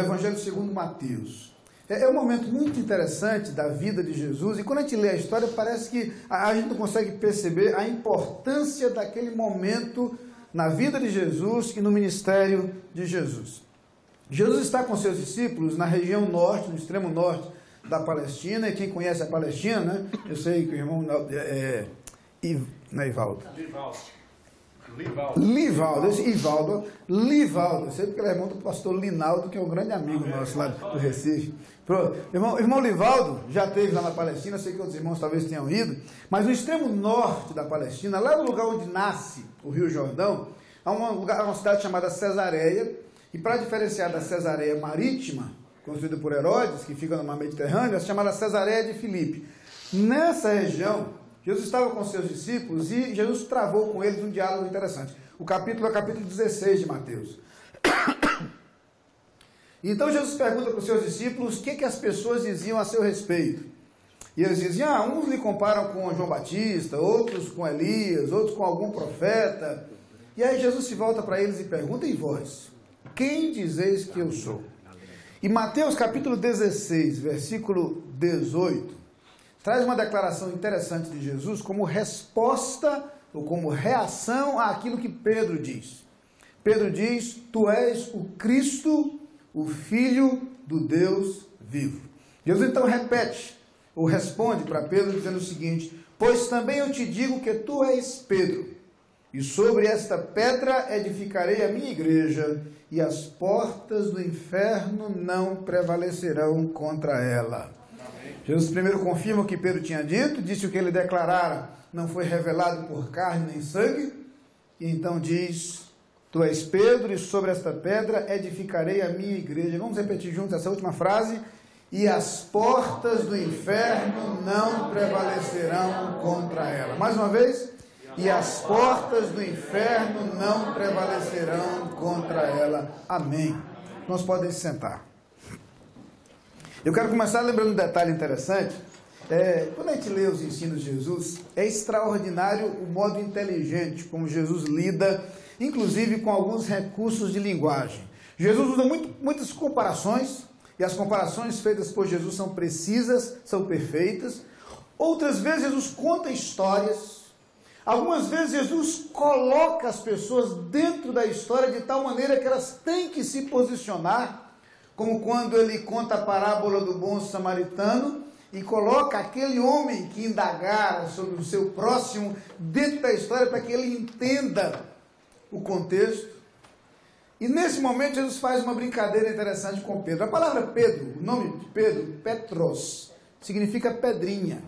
Evangelho segundo Mateus. É um momento muito interessante da vida de Jesus, e quando a gente lê a história, parece que a gente não consegue perceber a importância daquele momento na vida de Jesus e no ministério de Jesus. Jesus está com seus discípulos na região norte, no extremo norte da Palestina, e quem conhece a Palestina, né? Eu sei que o irmão não é Ivaldo. Livaldo, eu sei porque ele é irmão do pastor Linaldo, que é um grande amigo nosso lá do Recife. Irmão Livaldo já esteve lá na Palestina, sei que outros irmãos talvez tenham ido, mas no extremo norte da Palestina, lá no lugar onde nasce o Rio Jordão, há uma cidade chamada Cesareia, e para diferenciar da Cesareia marítima, construída por Herodes, que fica no mar Mediterrâneo, é chamada Cesareia de Filipe. Nessa região, Jesus estava com seus discípulos e Jesus travou com eles um diálogo interessante. O capítulo é o capítulo 16 de Mateus. Então Jesus pergunta para os seus discípulos o que as pessoas diziam a seu respeito. E eles diziam, uns lhe comparam com João Batista, outros com Elias, outros com algum profeta. E aí Jesus se volta para eles e pergunta, e vós, quem dizeis que eu sou? E Mateus capítulo 16, versículo 18, traz uma declaração interessante de Jesus como resposta ou como reação àquilo que Pedro diz. Pedro diz, tu és o Cristo, o Filho do Deus vivo. Jesus então repete, ou responde para Pedro dizendo o seguinte, pois também eu te digo que tu és Pedro, e sobre esta pedra edificarei a minha igreja, e as portas do inferno não prevalecerão contra ela. Jesus primeiro confirma o que Pedro tinha dito, disse o que ele declarara, não foi revelado por carne nem sangue, e então diz, tu és Pedro, e sobre esta pedra edificarei a minha igreja. Vamos repetir juntos essa última frase, e as portas do inferno não prevalecerão contra ela. Mais uma vez, e as portas do inferno não prevalecerão contra ela. Amém. Nós podemos sentar. Eu quero começar lembrando um detalhe interessante. Quando a gente lê os ensinos de Jesus, é extraordinário o modo inteligente como Jesus lida, inclusive com alguns recursos de linguagem. Jesus usa muitas comparações, e as comparações feitas por Jesus são precisas, são perfeitas. Outras vezes Jesus conta histórias. Algumas vezes Jesus coloca as pessoas dentro da história de tal maneira que elas têm que se posicionar, como quando ele conta a parábola do bom samaritano e coloca aquele homem que indagara sobre o seu próximo dentro da história para que ele entenda o contexto. E nesse momento Jesus faz uma brincadeira interessante com Pedro. A palavra Pedro, o nome de Pedro, Petros, significa pedrinha,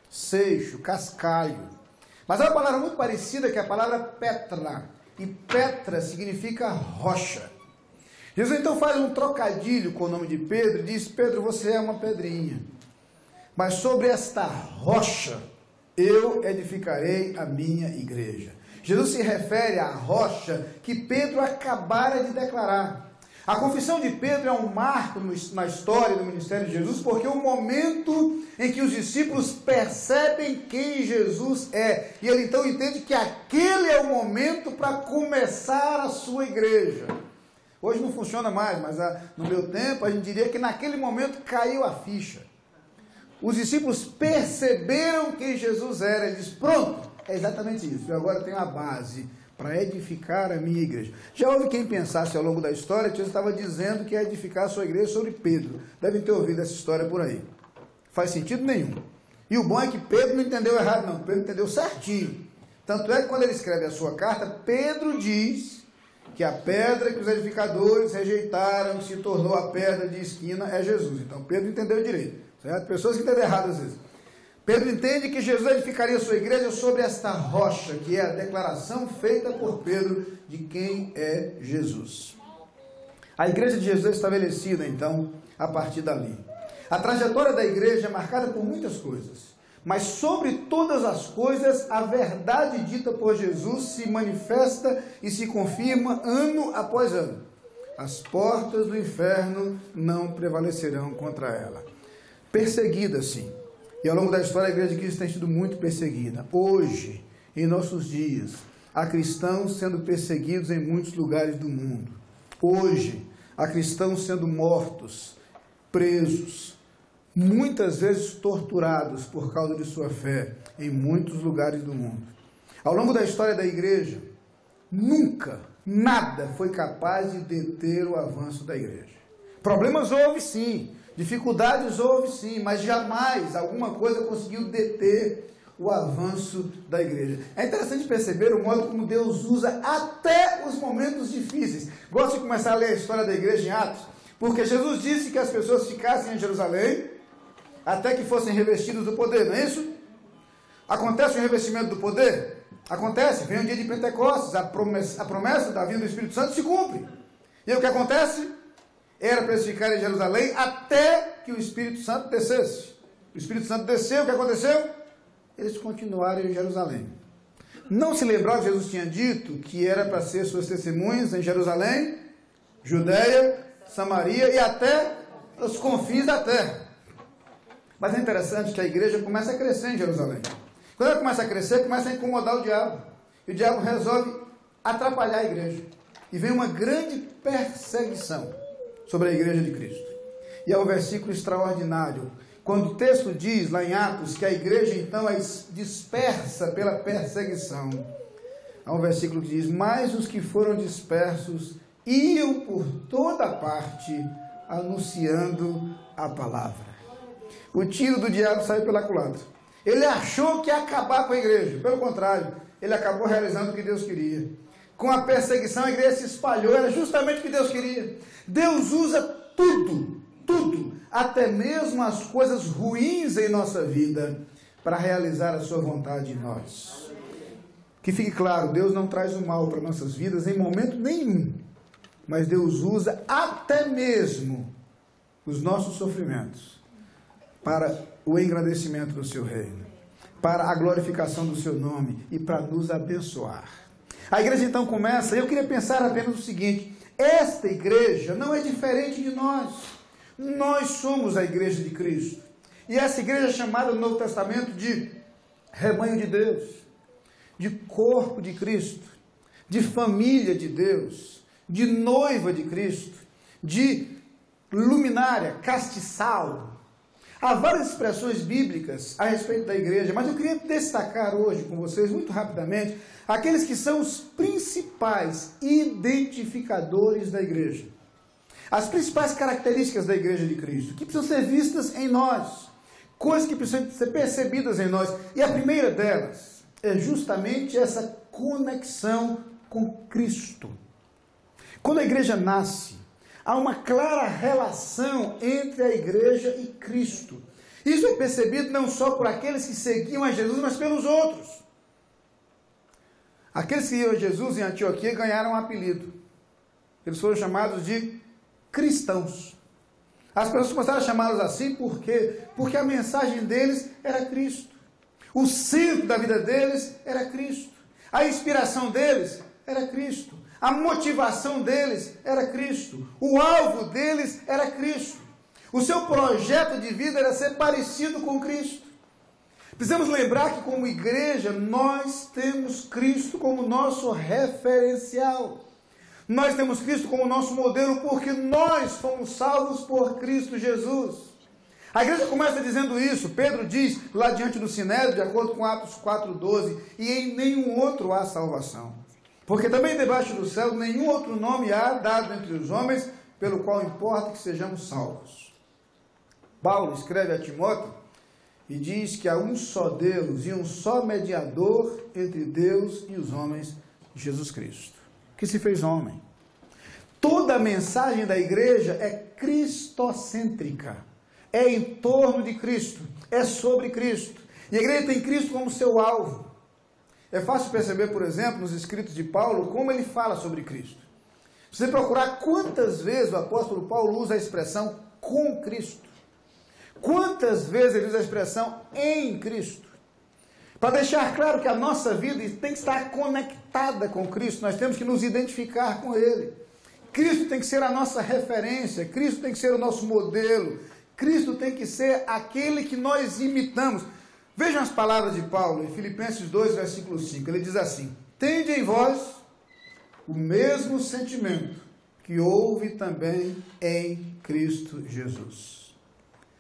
seixo, cascalho. Mas há uma palavra muito parecida que é a palavra Petra, e Petra significa rocha. Jesus então faz um trocadilho com o nome de Pedro e diz, Pedro, você é uma pedrinha, mas sobre esta rocha eu edificarei a minha igreja. Jesus se refere à rocha que Pedro acabara de declarar. A confissão de Pedro é um marco na história do ministério de Jesus, porque é o momento em que os discípulos percebem quem Jesus é. E ele então entende que aquele é o momento para começar a sua igreja. Hoje não funciona mais, mas no meu tempo a gente diria que naquele momento caiu a ficha. Os discípulos perceberam quem Jesus era. Ele diz, pronto, é exatamente isso. Eu agora tenho a base para edificar a minha igreja. Já houve quem pensasse ao longo da história que Jesus estava dizendo que ia edificar a sua igreja sobre Pedro. Devem ter ouvido essa história por aí. Faz sentido nenhum. E o bom é que Pedro não entendeu errado, não. Pedro entendeu certinho. Tanto é que quando ele escreve a sua carta, Pedro diz que a pedra que os edificadores rejeitaram se tornou a pedra de esquina é Jesus. Então Pedro entendeu direito, certo? Pessoas que entendem errado às vezes. Pedro entende que Jesus edificaria a sua igreja sobre esta rocha, que é a declaração feita por Pedro de quem é Jesus. A igreja de Jesus é estabelecida então a partir dali. A trajetória da igreja é marcada por muitas coisas, mas sobre todas as coisas, a verdade dita por Jesus se manifesta e se confirma ano após ano. As portas do inferno não prevalecerão contra ela. Perseguida, sim. E ao longo da história, a igreja de Cristo tem sido muito perseguida. Hoje, em nossos dias, há cristãos sendo perseguidos em muitos lugares do mundo. Hoje, Há cristãos sendo mortos, presos, muitas vezes torturados por causa de sua fé em muitos lugares do mundo. Ao longo da história da igreja, nunca, nada foi capaz de deter o avanço da igreja. Problemas houve sim, dificuldades houve sim, mas jamais alguma coisa conseguiu deter o avanço da igreja. É interessante perceber o modo como Deus usa até os momentos difíceis. Gosto de começar a ler a história da igreja em Atos, porque Jesus disse que as pessoas ficassem em Jerusalém até que fossem revestidos do poder, não é isso? Acontece o revestimento do poder? Acontece, vem o dia de Pentecostes, a promessa da vinda do Espírito Santo se cumpre. E aí o que acontece? Era para eles ficarem em Jerusalém até que o Espírito Santo descesse. O Espírito Santo desceu, o que aconteceu? Eles continuaram em Jerusalém. Não se lembrava que Jesus tinha dito que era para ser suas testemunhas em Jerusalém, Judeia, Samaria e até os confins da terra. Mas é interessante que a igreja começa a crescer em Jerusalém. Quando ela começa a crescer, começa a incomodar o diabo. E o diabo resolve atrapalhar a igreja. E vem uma grande perseguição sobre a igreja de Cristo. E é um versículo extraordinário. Quando o texto diz, lá em Atos, que a igreja então é dispersa pela perseguição. Há um versículo que diz, mas os que foram dispersos iam por toda parte anunciando a palavra. O tiro do diabo saiu pela culatra. Ele achou que ia acabar com a igreja. Pelo contrário, ele acabou realizando o que Deus queria. Com a perseguição, a igreja se espalhou. Era justamente o que Deus queria. Deus usa tudo, até mesmo as coisas ruins em nossa vida, para realizar a sua vontade em nós. Que fique claro, Deus não traz o mal para nossas vidas em momento nenhum. Mas Deus usa até mesmo os nossos sofrimentos para o engrandecimento do seu reino, para a glorificação do seu nome e para nos abençoar. A igreja então começa, e eu queria pensar apenas o seguinte, esta igreja não é diferente de nós. Nós somos a igreja de Cristo. E essa igreja é chamada no Novo Testamento de rebanho de Deus, de corpo de Cristo, de família de Deus, de noiva de Cristo, de luminária, castiçal. Há várias expressões bíblicas a respeito da igreja, mas eu queria destacar hoje com vocês, muito rapidamente, aqueles que são os principais identificadores da igreja. As principais características da igreja de Cristo, que precisam ser vistas em nós, coisas que precisam ser percebidas em nós. E a primeira delas é justamente essa conexão com Cristo. Quando a igreja nasce, há uma clara relação entre a igreja e Cristo. Isso é percebido não só por aqueles que seguiam a Jesus, mas pelos outros. Aqueles que seguiam a Jesus em Antioquia ganharam um apelido. Eles foram chamados de cristãos. As pessoas começaram a chamá-los assim porque a mensagem deles era Cristo. O centro da vida deles era Cristo. A inspiração deles era Cristo. A motivação deles era Cristo. O alvo deles era Cristo. O seu projeto de vida era ser parecido com Cristo. Precisamos lembrar que como igreja nós temos Cristo como nosso referencial. Nós temos Cristo como nosso modelo porque nós fomos salvos por Cristo Jesus. A igreja começa dizendo isso. Pedro diz lá diante do Sinédrio, de acordo com Atos 4:12, e em nenhum outro há salvação. Porque também debaixo do céu nenhum outro nome há dado entre os homens, pelo qual importa que sejamos salvos. Paulo escreve a Timóteo e diz que há um só Deus e um só mediador entre Deus e os homens, Jesus Cristo, que se fez homem. Toda a mensagem da igreja é cristocêntrica, é em torno de Cristo, é sobre Cristo. E a igreja tem Cristo como seu alvo. É fácil perceber, por exemplo, nos escritos de Paulo, como ele fala sobre Cristo. Se você procurar quantas vezes o apóstolo Paulo usa a expressão com Cristo, quantas vezes ele usa a expressão em Cristo, para deixar claro que a nossa vida tem que estar conectada com Cristo, nós temos que nos identificar com Ele. Cristo tem que ser a nossa referência, Cristo tem que ser o nosso modelo, Cristo tem que ser aquele que nós imitamos. Vejam as palavras de Paulo em Filipenses 2, versículo 5. Ele diz assim: tende em vós o mesmo sentimento que houve também em Cristo Jesus.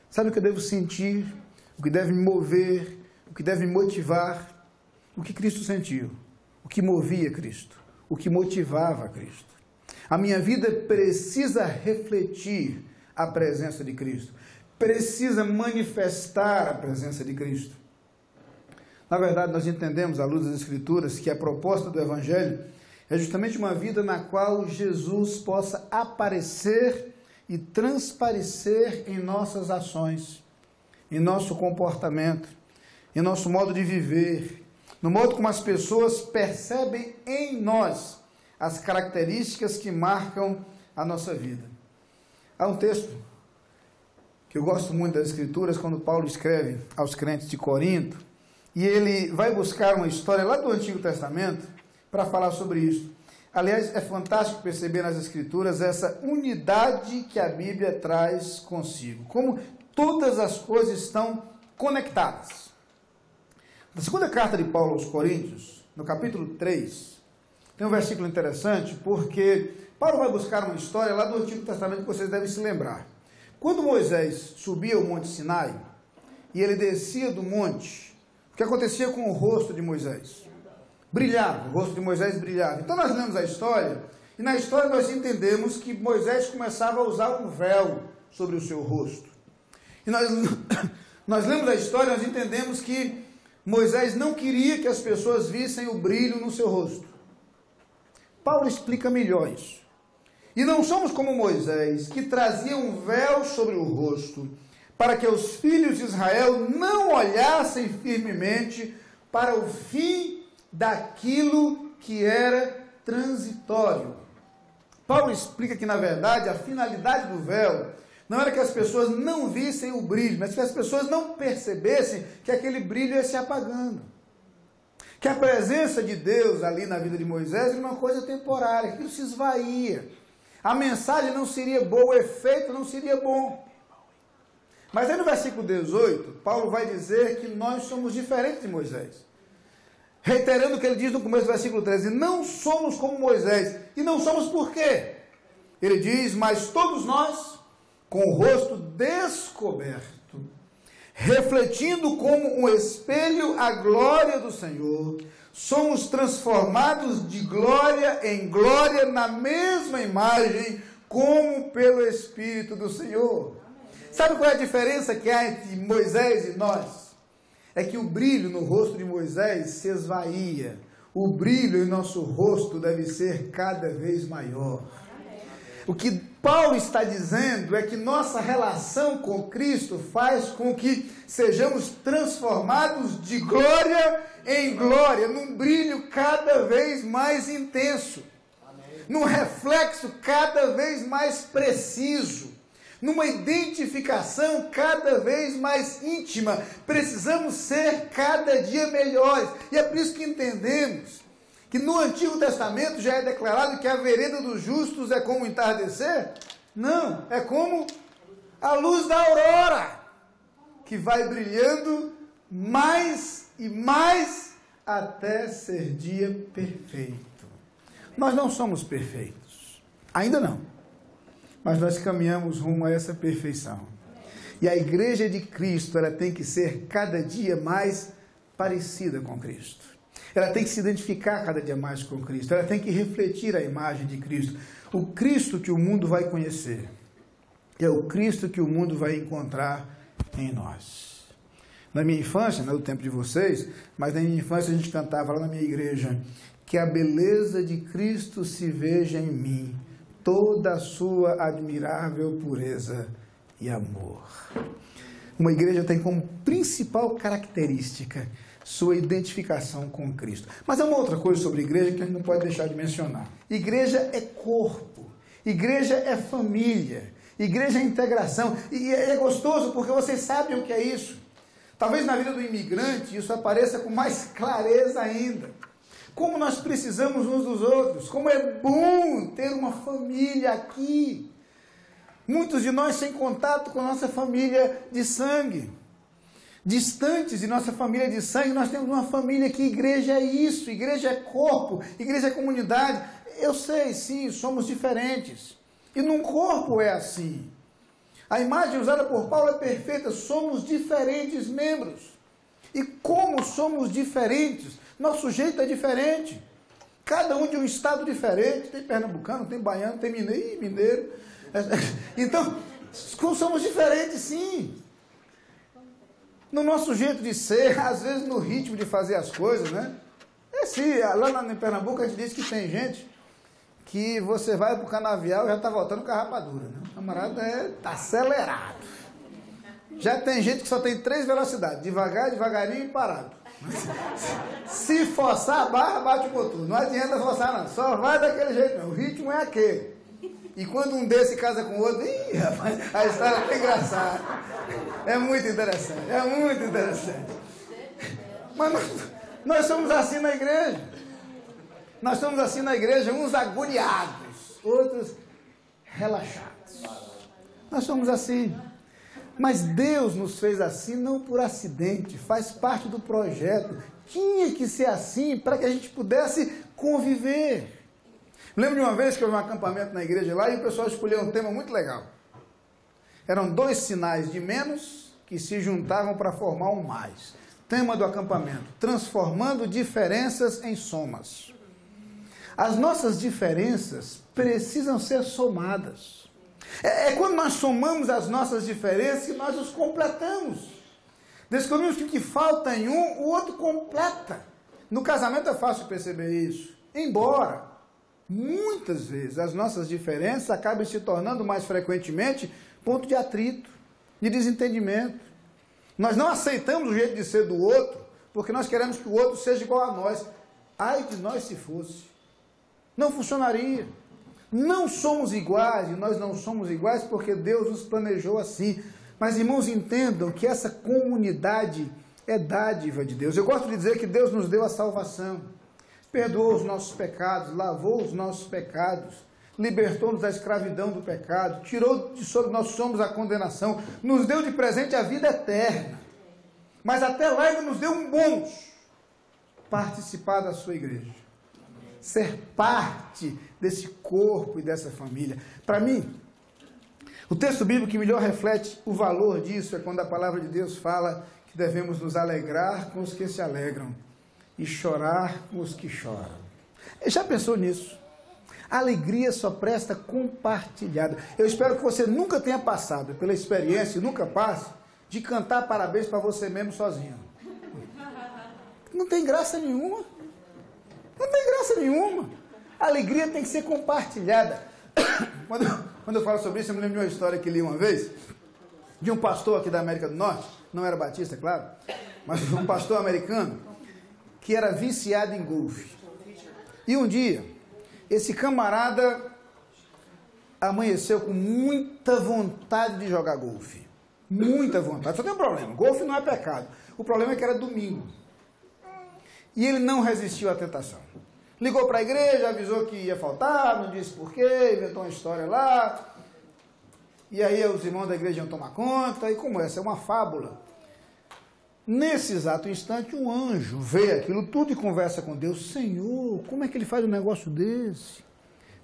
Sabe o que eu devo sentir? O que deve me mover? O que deve me motivar? O que Cristo sentiu? O que movia Cristo? O que motivava Cristo? A minha vida precisa refletir a presença de Cristo. Precisa manifestar a presença de Cristo. Na verdade, nós entendemos, à luz das Escrituras, que a proposta do Evangelho é justamente uma vida na qual Jesus possa aparecer e transparecer em nossas ações, em nosso comportamento, em nosso modo de viver, no modo como as pessoas percebem em nós as características que marcam a nossa vida. Há um texto que eu gosto muito das Escrituras, quando Paulo escreve aos crentes de Corinto, e ele vai buscar uma história lá do Antigo Testamento para falar sobre isso. Aliás, é fantástico perceber nas Escrituras essa unidade que a Bíblia traz consigo, como todas as coisas estão conectadas. Na segunda carta de Paulo aos Coríntios, no capítulo 3, tem um versículo interessante, porque Paulo vai buscar uma história lá do Antigo Testamento que vocês devem se lembrar. Quando Moisés subia o Monte Sinai, e ele descia do monte, o que acontecia com o rosto de Moisés? Brilhava, o rosto de Moisés brilhava. Então nós lemos a história, e na história nós entendemos que Moisés começava a usar um véu sobre o seu rosto. E nós lemos a história, nós entendemos que Moisés não queria que as pessoas vissem o brilho no seu rosto. Paulo explica melhor isso. E não somos como Moisés, que trazia um véu sobre o rosto, para que os filhos de Israel não olhassem firmemente para o fim daquilo que era transitório. Paulo explica que, na verdade, a finalidade do véu não era que as pessoas não vissem o brilho, mas que as pessoas não percebessem que aquele brilho ia se apagando. Que a presença de Deus ali na vida de Moisés era uma coisa temporária, aquilo se esvaía. A mensagem não seria boa, o efeito não seria bom. Mas aí no versículo 18, Paulo vai dizer que nós somos diferentes de Moisés. Reiterando o que ele diz no começo do versículo 13, não somos como Moisés. E não somos por quê? Ele diz, mas todos nós, com o rosto descoberto, refletindo como um espelho a glória do Senhor, somos transformados de glória em glória na mesma imagem, como pelo Espírito do Senhor. Sabe qual é a diferença que há entre Moisés e nós? É que o brilho no rosto de Moisés se esvaía. O brilho em nosso rosto deve ser cada vez maior. O que Paulo está dizendo é que nossa relação com Cristo faz com que sejamos transformados de glória em glória, num brilho cada vez mais intenso, num reflexo cada vez mais preciso, numa identificação cada vez mais íntima. Precisamos ser cada dia melhores. E é por isso que entendemos que no Antigo Testamento já é declarado que a vereda dos justos é como o entardecer. Não, é como a luz da aurora, que vai brilhando mais e mais até ser dia perfeito. Nós não somos perfeitos, ainda não, mas nós caminhamos rumo a essa perfeição. E a igreja de Cristo, ela tem que ser cada dia mais parecida com Cristo. Ela tem que se identificar cada dia mais com Cristo. Ela tem que refletir a imagem de Cristo. O Cristo que o mundo vai conhecer é o Cristo que o mundo vai encontrar em nós. Na minha infância, não é do tempo de vocês, mas na minha infância a gente cantava lá na minha igreja, que a beleza de Cristo se veja em mim, toda a sua admirável pureza e amor. Uma igreja tem como principal característica sua identificação com Cristo. Mas há uma outra coisa sobre igreja que a gente não pode deixar de mencionar. Igreja é corpo, igreja é família, igreja é integração. E é gostoso porque vocês sabem o que é isso. Talvez na vida do imigrante isso apareça com mais clareza ainda. Como nós precisamos uns dos outros, como é bom ter uma família aqui. Muitos de nós sem contato com a nossa família de sangue. Distantes de nossa família de sangue, nós temos uma família que igreja é isso, igreja é corpo, igreja é comunidade. Eu sei, sim, somos diferentes. E num corpo é assim. A imagem usada por Paulo é perfeita, somos diferentes membros. E como somos diferentes, nosso jeito é diferente. Cada um de um estado diferente, tem pernambucano, tem baiano, tem mineiro. Então, somos diferentes sim. No nosso jeito de ser, às vezes no ritmo de fazer as coisas, né? Lá em Pernambuco a gente diz que tem gente que você vai para o canavial e já está voltando com a rapadura, né? O camarada está acelerado. Já tem gente que só tem 3 velocidades, devagar, devagarinho e parado. Se forçar a barra, bate o motor. Não adianta forçar não, só vai daquele jeito não. O ritmo é aquele. E quando um desse casa com o outro, ih, rapaz, a história é engraçada. É muito interessante, é muito interessante. Mas nós somos assim na igreja. Nós somos assim na igreja, uns agoniados, outros relaxados. Nós somos assim. Mas Deus nos fez assim não por acidente, faz parte do projeto. Tinha que ser assim para que a gente pudesse conviver. Lembro de uma vez que houve um acampamento na igreja lá e o pessoal escolheu um tema muito legal. Eram 2 sinais de menos que se juntavam para formar um mais. Tema do acampamento: transformando diferenças em somas. As nossas diferenças precisam ser somadas. É quando nós somamos as nossas diferenças que nós os completamos. Descobrimos que o que falta em um, o outro completa. No casamento é fácil perceber isso. Embora, muitas vezes, as nossas diferenças acabem se tornando mais frequentemente ponto de atrito, de desentendimento. Nós não aceitamos o jeito de ser do outro, porque nós queremos que o outro seja igual a nós. Ai de nós se fosse. Não funcionaria. Não somos iguais, e nós não somos iguais porque Deus nos planejou assim. Mas, irmãos, entendam que essa comunidade é dádiva de Deus. Eu gosto de dizer que Deus nos deu a salvação, perdoou os nossos pecados, lavou os nossos pecados, libertou-nos da escravidão do pecado, tirou de sobre nós somos a condenação, nos deu de presente a vida eterna. Mas até lá ainda nos deu um bônus: participar da sua igreja. Ser parte desse corpo e dessa família. Para mim, o texto bíblico que melhor reflete o valor disso é quando a palavra de Deus fala que devemos nos alegrar com os que se alegram e chorar com os que choram. Já pensou nisso? A alegria só presta compartilhada. Eu espero que você nunca tenha passado pela experiência, e nunca passe, de cantar parabéns para você mesmo sozinho. Não tem graça nenhuma. Não tem graça nenhuma. A alegria tem que ser compartilhada. Quando eu falo sobre isso, eu me lembro de uma história que li uma vez, de um pastor aqui da América do Norte, não era batista, claro, mas um pastor americano, que era viciado em golfe. E um dia, esse camarada amanheceu com muita vontade de jogar golfe. Muita vontade. Só tem um problema: golfe não é pecado. O problema é que era domingo. E ele não resistiu à tentação. Ligou para a igreja, avisou que ia faltar, não disse porquê, inventou uma história lá. E aí os irmãos da igreja iam tomar conta, e como essa é uma fábula. Nesse exato instante, um anjo vê aquilo tudo e conversa com Deus: Senhor, como é que ele faz um negócio desse?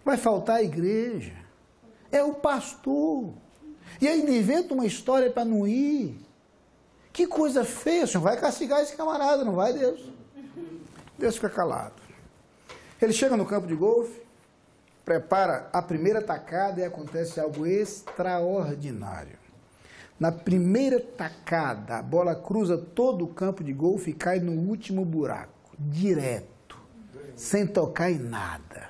Vai faltar a igreja. É o pastor. E aí ele inventa uma história para não ir. Que coisa feia, o senhor vai castigar esse camarada, não vai, Deus? Deus fica calado. Ele chega no campo de golfe, prepara a primeira tacada e acontece algo extraordinário. Na primeira tacada, a bola cruza todo o campo de golfe e cai no último buraco, direto, sem tocar em nada.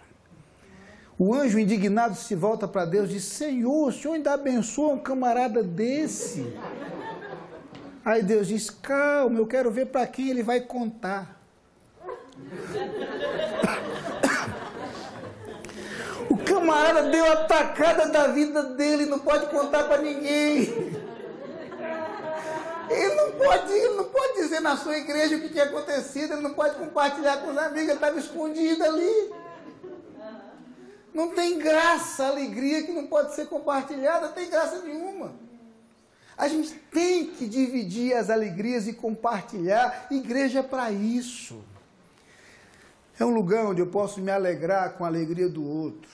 O anjo indignado se volta para Deus e diz: Senhor, o senhor ainda abençoa um camarada desse? Aí Deus diz: calma, eu quero ver para quem ele vai contar. O camarada deu a tacada da vida dele, não pode contar para ninguém. Ele não pode dizer na sua igreja o que tinha acontecido, ele não pode compartilhar com os amigos, ele estava escondido ali. Não tem graça, a alegria que não pode ser compartilhada, não tem graça nenhuma. A gente tem que dividir as alegrias e compartilhar. Igreja é para isso. É um lugar onde eu posso me alegrar com a alegria do outro.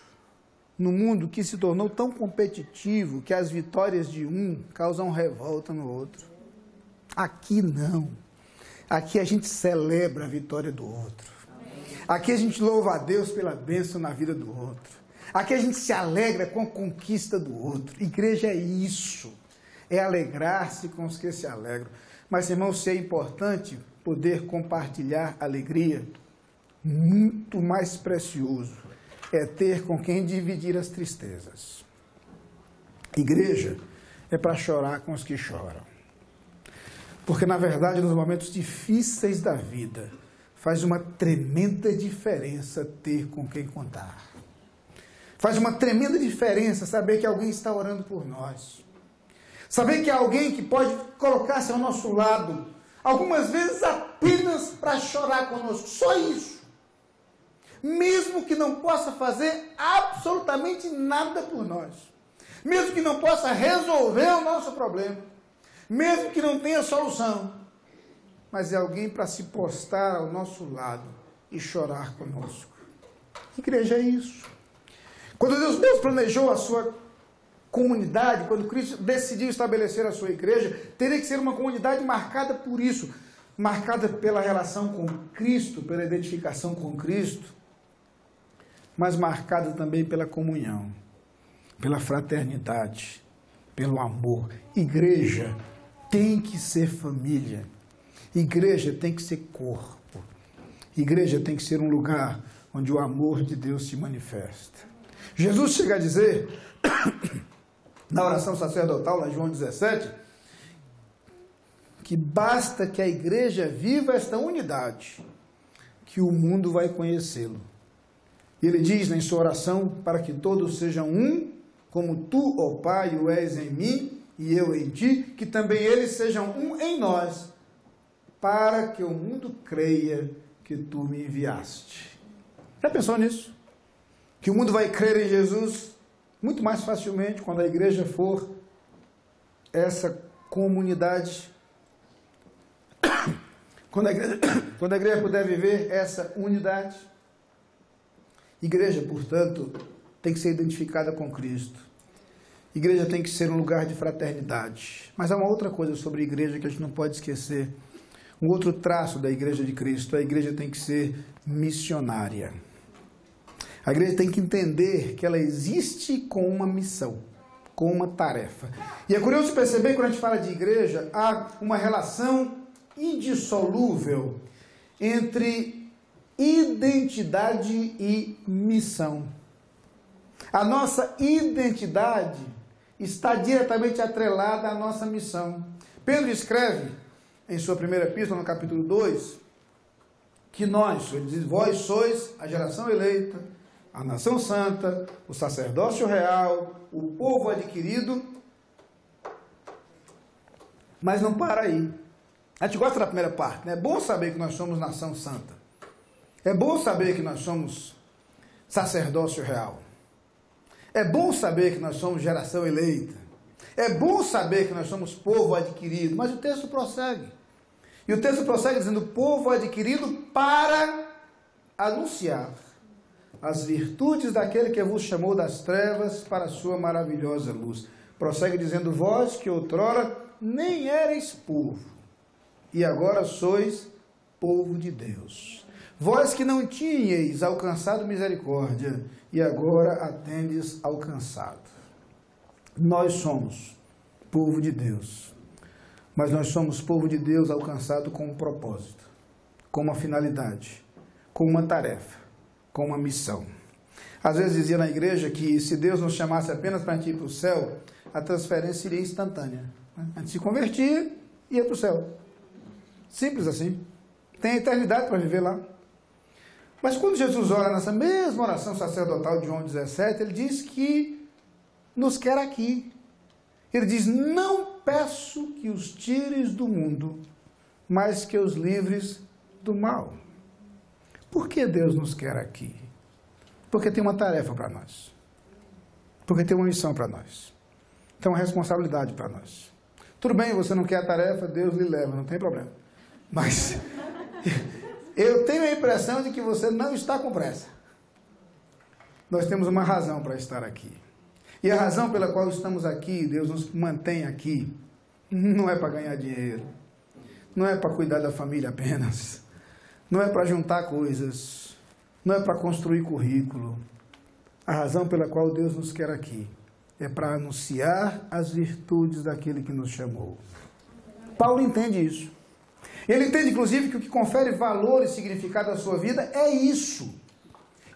no mundo que se tornou tão competitivo que as vitórias de um causam revolta no outro. Aqui não. Aqui a gente celebra a vitória do outro. Aqui a gente louva a Deus pela bênção na vida do outro. Aqui a gente se alegra com a conquista do outro. Igreja é isso. É alegrar-se com os que se alegram. Mas, irmãos, se é importante poder compartilhar alegria, muito mais precioso é ter com quem dividir as tristezas. Igreja é para chorar com os que choram. Porque, na verdade, nos momentos difíceis da vida, faz uma tremenda diferença ter com quem contar. Faz uma tremenda diferença saber que alguém está orando por nós. Saber que há alguém que pode colocar-se ao nosso lado, algumas vezes apenas para chorar conosco. Só isso. Mesmo que não possa fazer absolutamente nada por nós. Mesmo que não possa resolver o nosso problema. Mesmo que não tenha solução. Mas é alguém para se postar ao nosso lado e chorar conosco. Igreja é isso. Quando Deus planejou a sua comunidade, quando Cristo decidiu estabelecer a sua igreja, teria que ser uma comunidade marcada por isso, marcada pela relação com Cristo, pela identificação com Cristo, mas marcada também pela comunhão, pela fraternidade, pelo amor. Igreja tem que ser família, igreja tem que ser corpo, igreja tem que ser um lugar onde o amor de Deus se manifesta. Jesus chega a dizer, na oração sacerdotal, lá em João 17, que basta que a igreja viva esta unidade, que o mundo vai conhecê-lo. E ele diz em sua oração, para que todos sejam um, como tu, ó Pai, o és em mim e eu em ti, que também eles sejam um em nós, para que o mundo creia que tu me enviaste. Já pensou nisso? Que o mundo vai crer em Jesus muito mais facilmente quando a igreja for essa comunidade, quando a igreja puder viver essa unidade. Igreja, portanto, tem que ser identificada com Cristo. Igreja tem que ser um lugar de fraternidade. Mas há uma outra coisa sobre a igreja que a gente não pode esquecer. Um outro traço da igreja de Cristo. A igreja tem que ser missionária. A igreja tem que entender que ela existe com uma missão, com uma tarefa. E é curioso perceber, quando a gente fala de igreja, há uma relação indissolúvel entre identidade e missão. A nossa identidade está diretamente atrelada à nossa missão. Pedro escreve, em sua primeira epístola, no capítulo 2, que nós, ele diz, vós sois a geração eleita, a nação santa, o sacerdócio real, o povo adquirido. Mas não para aí. A gente gosta da primeira parte, né? É bom saber que nós somos nação santa. É bom saber que nós somos sacerdócio real. É bom saber que nós somos geração eleita. É bom saber que nós somos povo adquirido. Mas o texto prossegue. E o texto prossegue dizendo, povo adquirido para anunciar as virtudes daquele que vos chamou das trevas para a sua maravilhosa luz. Prossegue dizendo, vós que outrora nem erais povo, e agora sois povo de Deus. Vós que não tinhais alcançado misericórdia, e agora a tendes alcançado. Nós somos povo de Deus, mas nós somos povo de Deus alcançado com um propósito, com uma finalidade, com uma tarefa, com uma missão. Às vezes dizia na igreja que se Deus nos chamasse apenas para a gente ir para o céu, a transferência seria instantânea. A gente se convertia e ia para o céu. Simples assim. Tem a eternidade para viver lá. Mas quando Jesus ora nessa mesma oração sacerdotal de João 17, ele diz que nos quer aqui. Ele diz, não peço que os tires do mundo, mas que os livres do mal. Por que Deus nos quer aqui? Porque tem uma tarefa para nós. Porque tem uma missão para nós. Tem uma responsabilidade para nós. Tudo bem, você não quer a tarefa, Deus lhe leva, não tem problema. Mas eu tenho a impressão de que você não está com pressa. nós temos uma razão para estar aqui. E a razão pela qual estamos aqui, Deus nos mantém aqui, não é para ganhar dinheiro, não é para cuidar da família apenas, não é para juntar coisas, não é para construir currículo. A razão pela qual Deus nos quer aqui é para anunciar as virtudes daquele que nos chamou. Paulo entende isso. Ele entende, inclusive, que o que confere valor e significado à sua vida é isso.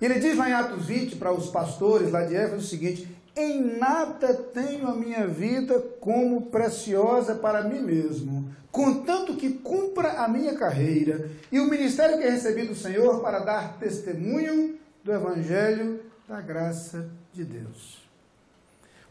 Ele diz lá em Atos 20 para os pastores lá de Éfeso o seguinte: em nada tenho a minha vida como preciosa para mim mesmo, contanto que cumpra a minha carreira e o ministério que recebi do Senhor para dar testemunho do Evangelho da graça de Deus.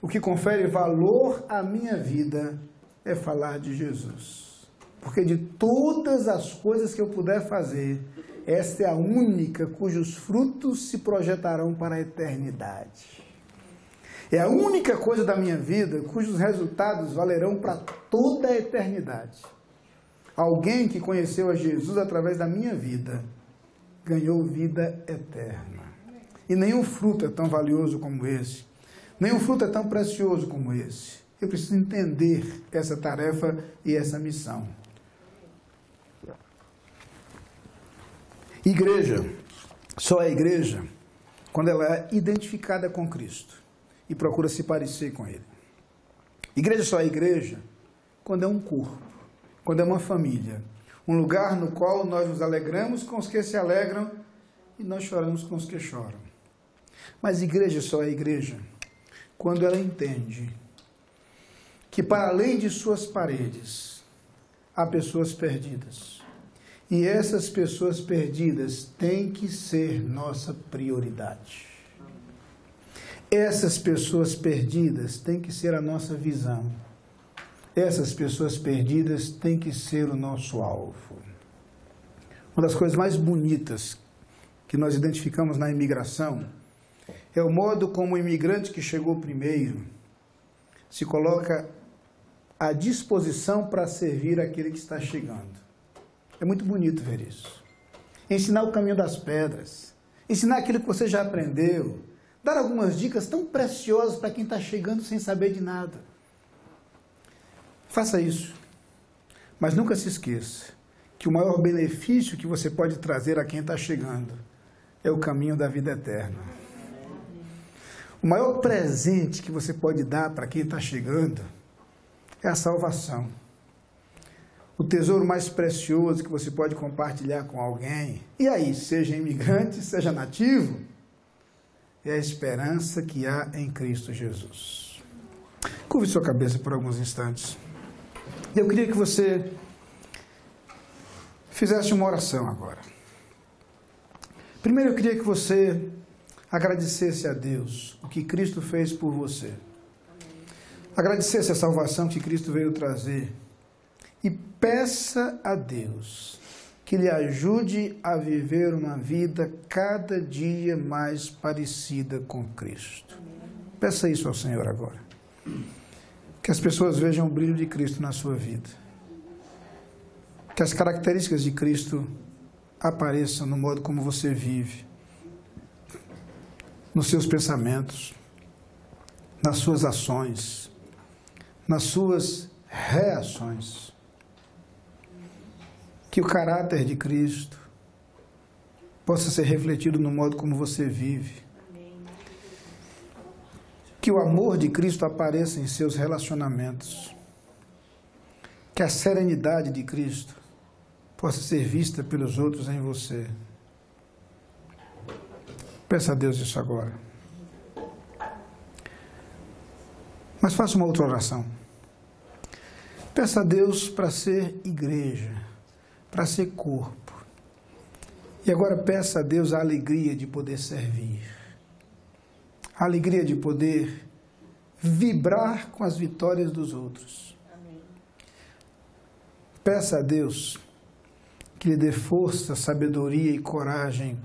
O que confere valor à minha vida é falar de Jesus. Porque de todas as coisas que eu puder fazer, esta é a única cujos frutos se projetarão para a eternidade. É a única coisa da minha vida cujos resultados valerão para toda a eternidade. Alguém que conheceu a Jesus através da minha vida ganhou vida eterna. E nenhum fruto é tão valioso como esse. Nenhum fruto é tão precioso como esse. Eu preciso entender essa tarefa e essa missão. Igreja só é igreja quando ela é identificada com Cristo e procura se parecer com Ele. Igreja só é igreja quando é um corpo, quando é uma família, um lugar no qual nós nos alegramos com os que se alegram e nós choramos com os que choram. Mas igreja só é igreja quando ela entende que para além de suas paredes há pessoas perdidas. E essas pessoas perdidas têm que ser nossa prioridade. Essas pessoas perdidas têm que ser a nossa visão. Essas pessoas perdidas têm que ser o nosso alvo. Uma das coisas mais bonitas que nós identificamos na imigração é o modo como o imigrante que chegou primeiro se coloca à disposição para servir aquele que está chegando. É muito bonito ver isso. Ensinar o caminho das pedras, ensinar aquilo que você já aprendeu, dar algumas dicas tão preciosas para quem está chegando sem saber de nada. Faça isso, mas nunca se esqueça que o maior benefício que você pode trazer a quem está chegando é o caminho da vida eterna. O maior presente que você pode dar para quem está chegando é a salvação. O tesouro mais precioso que você pode compartilhar com alguém, e aí, seja imigrante, seja nativo, é a esperança que há em Cristo Jesus. Curve sua cabeça por alguns instantes. Eu queria que você fizesse uma oração agora. Primeiro, eu queria que você agradecesse a Deus o que Cristo fez por você. Agradecesse a salvação que Cristo veio trazer. E peça a Deus que lhe ajude a viver uma vida cada dia mais parecida com Cristo. Peça isso ao Senhor agora. Que as pessoas vejam o brilho de Cristo na sua vida. Que as características de Cristo apareçam no modo como você vive, nos seus pensamentos, nas suas ações, nas suas reações. Que o caráter de Cristo possa ser refletido no modo como você vive. Que o amor de Cristo apareça em seus relacionamentos. Que a serenidade de Cristo possa ser vista pelos outros em você. Peça a Deus isso agora. Mas faça uma outra oração. Peça a Deus para ser igreja, para ser corpo. E agora peça a Deus a alegria de poder servir. A alegria de poder vibrar com as vitórias dos outros. Amém. Peça a Deus que lhe dê força, sabedoria e coragem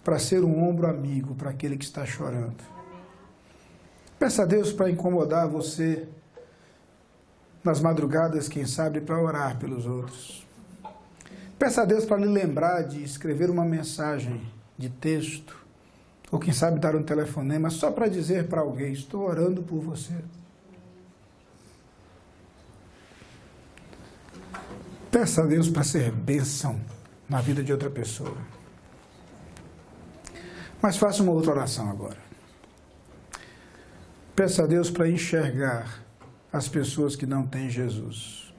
para ser um ombro amigo para aquele que está chorando. Amém. Peça a Deus para incomodar você nas madrugadas, quem sabe, para orar pelos outros. Peça a Deus para lhe lembrar de escrever uma mensagem de texto Ou quem sabe dar um telefonema só para dizer para alguém, estou orando por você. Peça a Deus para ser bênção na vida de outra pessoa. Mas faça uma outra oração agora. Peça a Deus para enxergar as pessoas que não têm Jesus.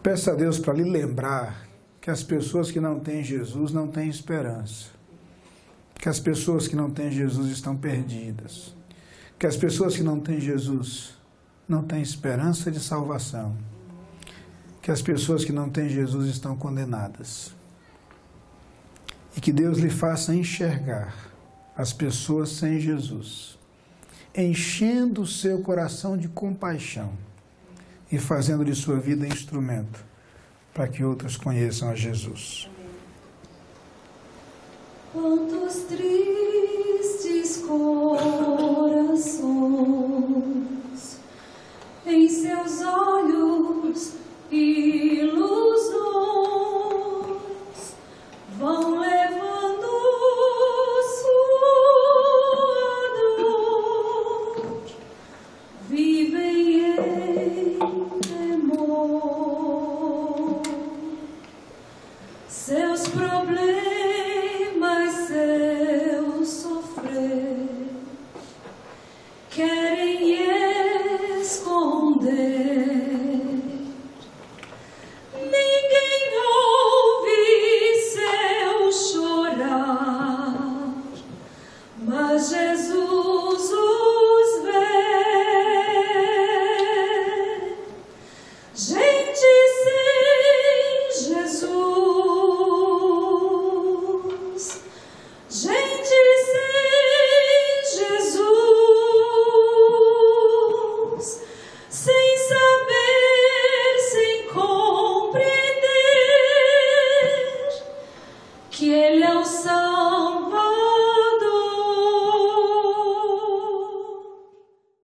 Peça a Deus para lhe lembrar que as pessoas que não têm Jesus não têm esperança. Que as pessoas que não têm Jesus estão perdidas. Que as pessoas que não têm Jesus não têm esperança de salvação. Que as pessoas que não têm Jesus estão condenadas. E que Deus lhe faça enxergar as pessoas sem Jesus, enchendo o seu coração de compaixão e fazendo de sua vida instrumento para que outros conheçam a Jesus. Quantos tristes corações em seus olhos ilusões vão levando sua dor, vivem em temor, seus problemas, seu sofrer, querem esconder. Jesus os vê, gente sem Jesus, gente sem Jesus, sem saber, sem compreender que Ele é o Salvador.